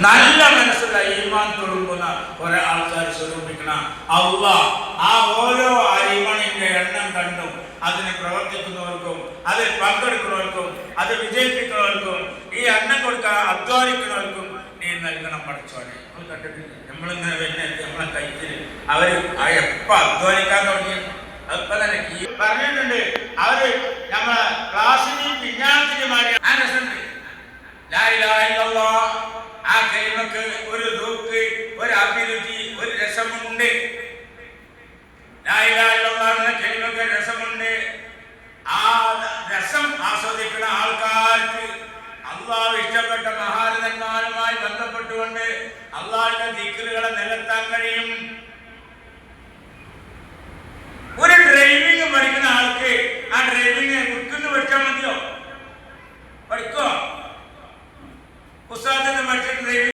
നല്ല മനസ്സുള്ള ഈമാൻ തുളുമ്പുന്ന കുറെ ആൾക്കാർ സ്വരൂപിക്കണ അല്ലാഹ് ആ ഓരോ അരിമണിന്റെ എണ്ണം കണ്ടും അതിനെ പ്രവർത്തിക്കുന്നവർക്കും അതിൽ പങ്കെടുക്കുന്നവർക്കും അത് വിജയിപ്പിക്കുന്നവർക്കും ഈ എണ്ണം കൊടുക്കാൻ അധ്വാനിക്കുന്നവർക്കും നീ നൽകണം പഠിച്ചോനെ. നമ്മൾ കണ്ടിട്ടില്ല, നമ്മളിങ്ങനെ വരുന്ന നമ്മളെ കയ്യിൽ അവര് എപ്പ അധ്വാനിക്കാൻ തുടങ്ങി അപ്പൊ തന്നെ പറഞ്ഞിട്ടുണ്ട്. അവര് നമ്മളെ ക്ലാസ്സിനെയും പിന്നാലത്തിന് മാറി ആ രസമുണ്ട്. ലാ ഇലാഹ ഇല്ലല്ലാഹ് ആ കലിമക്ക് ഒരു ദൂക്ക്, ഒരു അഭിരുചി, ഒരു രസമുണ്ട്. ലാ ഇലാഹ ഇല്ലല്ലാഹ് എന്ന കലിമക്ക് രസമുണ്ട്. ആ രസം ആസ്വദിക്കുന്ന ആൾക്കാർക്ക് അള്ളാഹു ഇഷ്ടപ്പെട്ട മഹാരഥന്മാരുമായി ബന്ധപ്പെട്ടുകൊണ്ട് അള്ളാഹുവിന്റെ ദിക്റുകളെ നിലനിർത്താൻ കഴിയും. ഒരു ഡ്രൈവിംഗ് പഠിക്കുന്ന ആൾക്ക് ആ ഡ്രൈവിംഗ് ബുക്കിന്ന് പഠിച്ചാൽ മതിയോ? പഠിക്കോ? പുസ്തകത്തിന് പഠിച്ച ഡ്രൈവിംഗ്